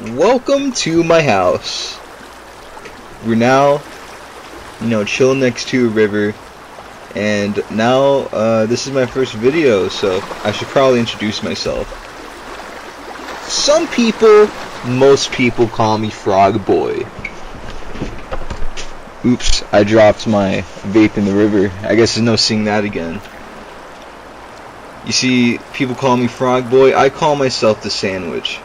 Welcome to my house. We're now, chilling next to a river, and now, this is my first video, so I should probably introduce myself. Most people call me Frog Boy. Oops, I dropped my vape in the river. I guess there's no seeing that again. You see, people call me Frog Boy. I call myself the Sandwich.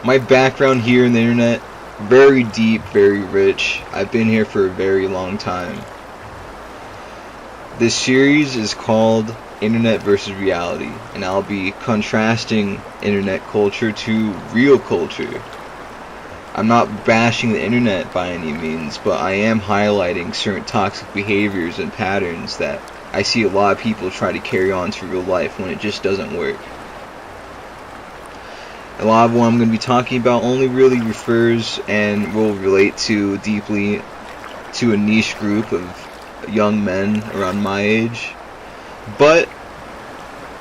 My background here in the internet, very deep, very rich. I've been here for a very long time. This series is called Internet versus Reality, and I'll be contrasting internet culture to real culture. I'm not bashing the internet by any means, but I am highlighting certain toxic behaviors and patterns that I see a lot of people try to carry on to real life when it just doesn't work. A lot of what I'm going to be talking about only really refers and will relate to deeply to a niche group of young men around my age, but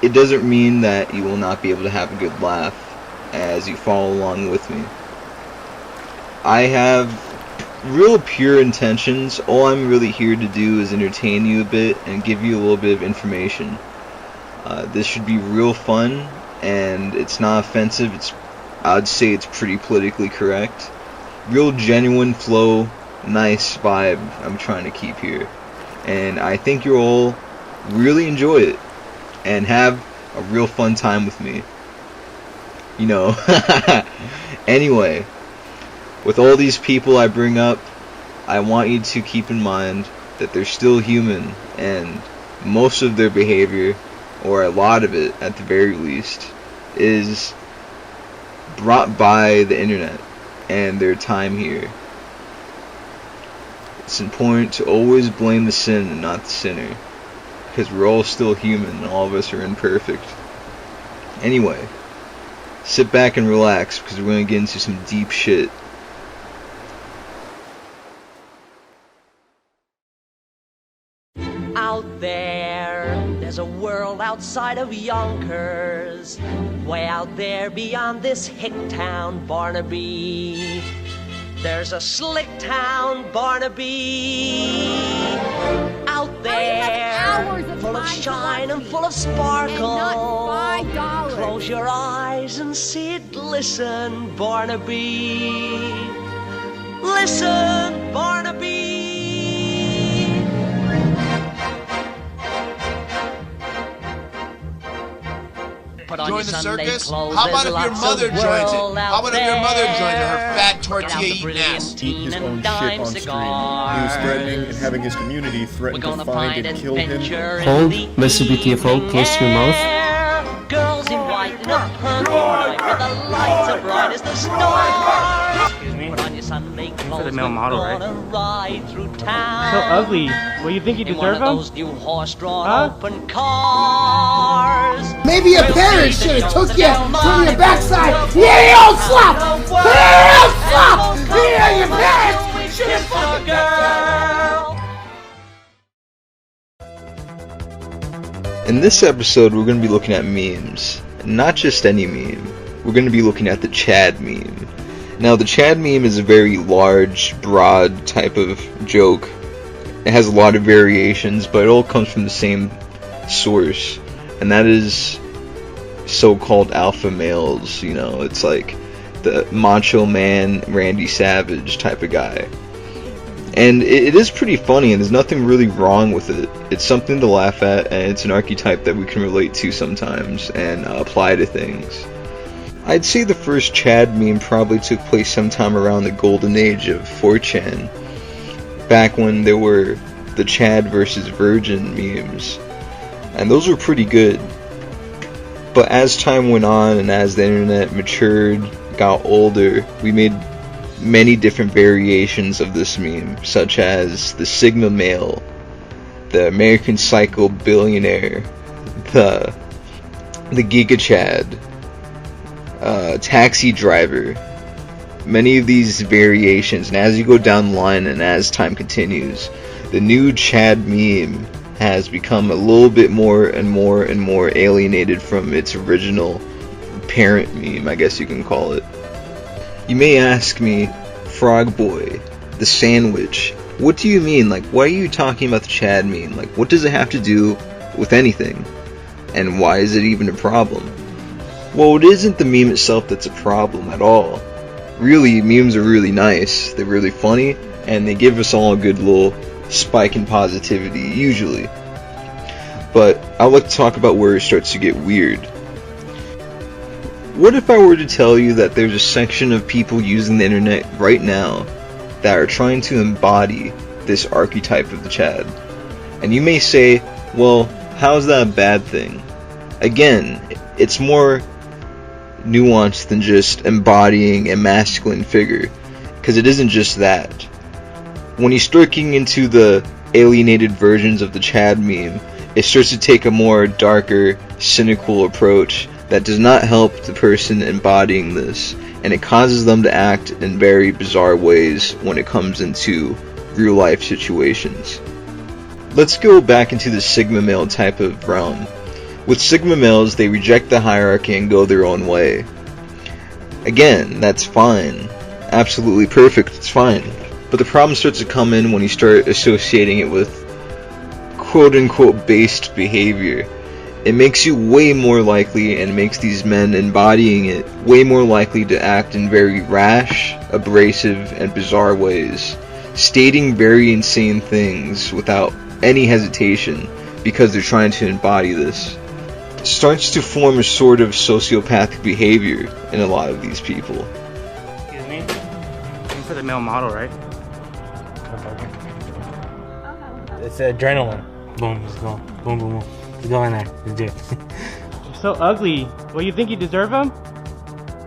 it doesn't mean that you will not be able to have a good laugh as you follow along with me. I have real pure intentions. All I'm really here to do is entertain you a bit and give you a little bit of information. This should be real fun, and it's not offensive. I'd say it's pretty politically correct. Real genuine flow, nice vibe I'm trying to keep here. And I think you'll all really enjoy it and have a real fun time with me. Anyway, with all these people I bring up, I want you to keep in mind that they're still human, and most of their behavior, or a lot of it at the very least, is brought by the internet and their time here. It's important to always blame the sin and not the sinner, because we're all still human and all of us are imperfect. Anyway, sit back and relax, because we're going to get into some deep shit. Out there's a world outside of Yonkers, way out there beyond this hick town, Barnaby. There's a slick town, Barnaby, out there, full of shine and full of sparkle. Close your eyes and see it glisten, Barnaby. Listen, Barnaby. Join the circus? How about if your mother joins it? How about if your mother joins it, her fat tortilla-eating ass? Eat his own shit on stream. He was threatening and having his community threaten to find and kill him. Hold, Mr. BTFO, close to your mouth. Girls in white in a hunting night, where the lights are bright as the stars. Excuse me? Put on your Sunday clothes, the male model, right? gonna ride through town. So ugly. What, you think you In one deserve of him? those new horse-drawn open cars. Maybe your parents should have took you from your backside. Yeah, you old slop! Yeah, you old slop! Yeah, your parents should have fucking In this episode, we're going to be looking at memes. Not just any meme. We're going to be looking at the Chad meme. Now, the Chad meme is a very large, broad type of joke. It has a lot of variations, but it all comes from the same source. And that is so-called alpha males. It's like the Macho Man, Randy Savage type of guy. And it is pretty funny, and there's nothing really wrong with it. It's something to laugh at, and it's an archetype that we can relate to sometimes and apply to things. I'd say the first Chad meme probably took place sometime around the golden age of 4chan, back when there were the Chad versus Virgin memes, and those were pretty good. But as time went on and as the internet matured, got older, we made many different variations of this meme, such as the Sigma Male, the American Psycho Billionaire, the Giga Chad, Taxi Driver. Many of these variations, and as you go down the line and as time continues, the new Chad meme has become a little bit more and more alienated from its original parent meme, I guess you can call it. You may ask me, Frog Boy, the sandwich, what do you mean? Like, why are you talking about the Chad meme? Like, what does it have to do with anything? And why is it even a problem? Well, it isn't the meme itself that's a problem at all. Really, memes are really nice, they're really funny, and they give us all a good little spike in positivity, usually. But I'd like to talk about where it starts to get weird. What if I were to tell you that there's a section of people using the internet right now that are trying to embody this archetype of the Chad? And you may say, well, how's that a bad thing? Again, it's more nuanced than just embodying a masculine figure, because it isn't just that. When you start getting into the alienated versions of the Chad meme, it starts to take a more darker, cynical approach that does not help the person embodying this, and it causes them to act in very bizarre ways when it comes into real life situations. Let's go back into the Sigma male type of realm. With Sigma males, they reject the hierarchy and go their own way. Again, that's fine. Absolutely perfect, it's fine. But the problem starts to come in when you start associating it with quote-unquote based behavior. It makes you way more likely, and makes these men embodying it way more likely to act in very rash, abrasive, and bizarre ways, stating very insane things without any hesitation because they're trying to embody this. It starts to form a sort of sociopathic behavior in a lot of these people. Excuse me? Looking for the male model, right? It's adrenaline. Boom, let's go. Boom, boom, boom. Let's go in there. Let's do it. You're so ugly. What, you think you deserve him?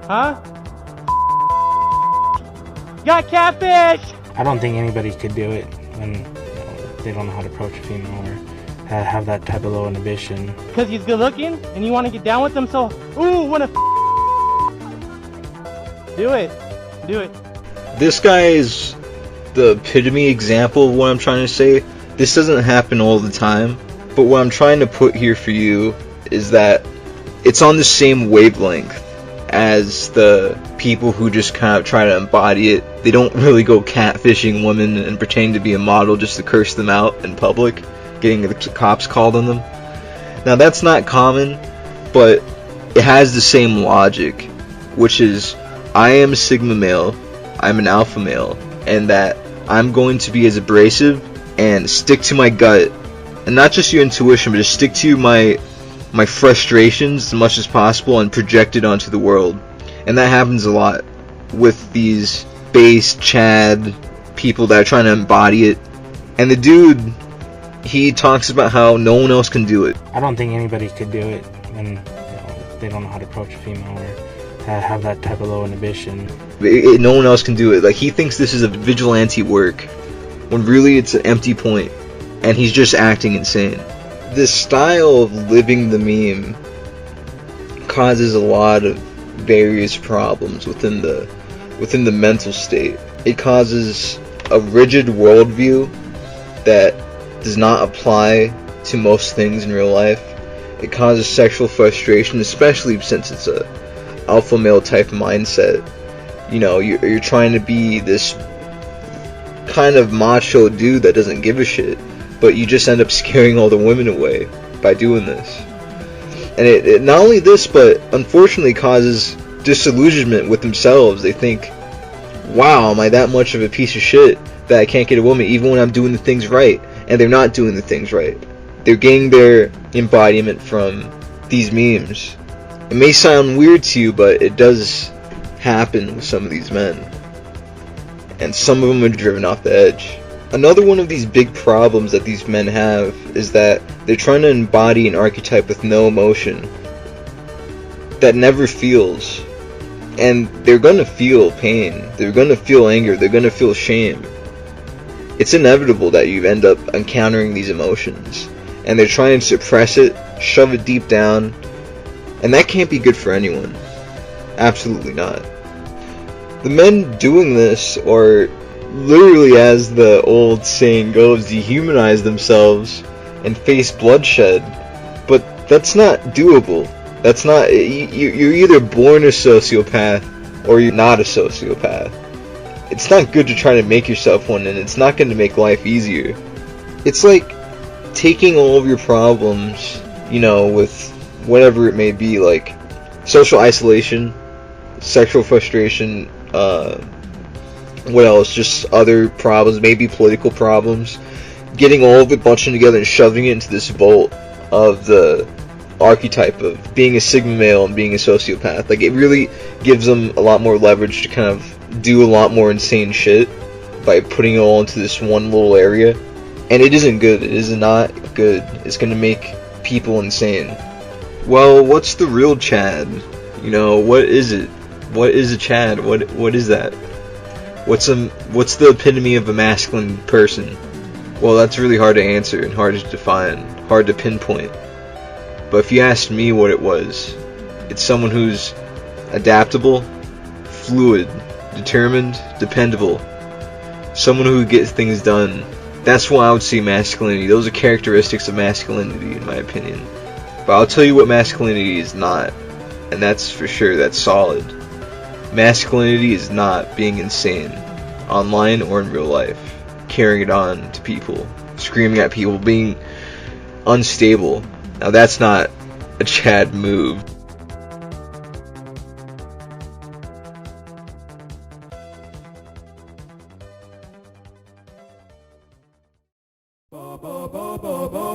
Huh? Got catfish! I don't think anybody could do it when they don't know how to approach a female or have that type of low inhibition. Because he's good looking and you want to get down with him, so ooh, wanna do it. Do it. This guy is the epitome example of what I'm trying to say. This doesn't happen all the time, but what I'm trying to put here for you is that it's on the same wavelength as the people who just kind of try to embody it. They don't really go catfishing women and pretending to be a model just to curse them out in public, getting the cops called on them. Now that's not common, but it has the same logic, which is I am a Sigma male, I'm an alpha male, and that I'm going to be as abrasive and stick to my gut, and not just your intuition, but just stick to my frustrations as much as possible and project it onto the world. And that happens a lot with these base Chad people that are trying to embody it. And the dude, he talks about how no one else can do it. I don't think anybody could do it when they don't know how to approach a female or have that type of low inhibition. No one else can do it. Like, he thinks this is a vigilante work, when really it's an empty point, and he's just acting insane. This style of living the meme causes a lot of various problems within the mental state. It causes a rigid worldview that does not apply to most things in real life. It causes sexual frustration, especially since it's a alpha male type mindset. You know, you're trying to be this kind of macho dude that doesn't give a shit, but you just end up scaring all the women away by doing this. And it not only this, but unfortunately causes disillusionment with themselves. They think, wow, am I that much of a piece of shit that I can't get a woman even when I'm doing the things right? And they're not doing the things right. They're getting their embodiment from these memes. It may sound weird to you, but it does happen with some of these men. And some of them are driven off the edge. Another one of these big problems that these men have is that they're trying to embody an archetype with no emotion, that never feels. And they're gonna feel pain, they're gonna feel anger, they're gonna feel shame. It's inevitable that you end up encountering these emotions, and they're trying to suppress it, shove it deep down, and that can't be good for anyone. Absolutely not. The men doing this are literally, as the old saying goes, dehumanize themselves and face bloodshed, but that's not doable. That's not, you're either born a sociopath or you're not a sociopath. It's not good to try to make yourself one, and it's not going to make life easier. It's like taking all of your problems, you know, with whatever it may be, like social isolation, sexual frustration, what else, just other problems, maybe political problems, getting all of it bunching together and shoving it into this bolt of the archetype of being a Sigma male and being a sociopath. Like, it really gives them a lot more leverage to kind of do a lot more insane shit by putting it all into this one little area. And it isn't good. It is not good. It's gonna make people insane. Well, what's the real Chad? You know, what is it? What is a Chad? What is that? What's the epitome of a masculine person? Well, that's really hard to answer and hard to define, hard to pinpoint. But if you asked me what it was, it's someone who's adaptable, fluid, determined, dependable. Someone who gets things done. That's why I would say masculinity. Those are characteristics of masculinity, in my opinion. But I'll tell you what masculinity is not. And that's for sure, that's solid. Masculinity is not being insane, online or in real life. Carrying it on to people, screaming at people, being unstable. Now that's not a Chad move. Ba ba ba ba ba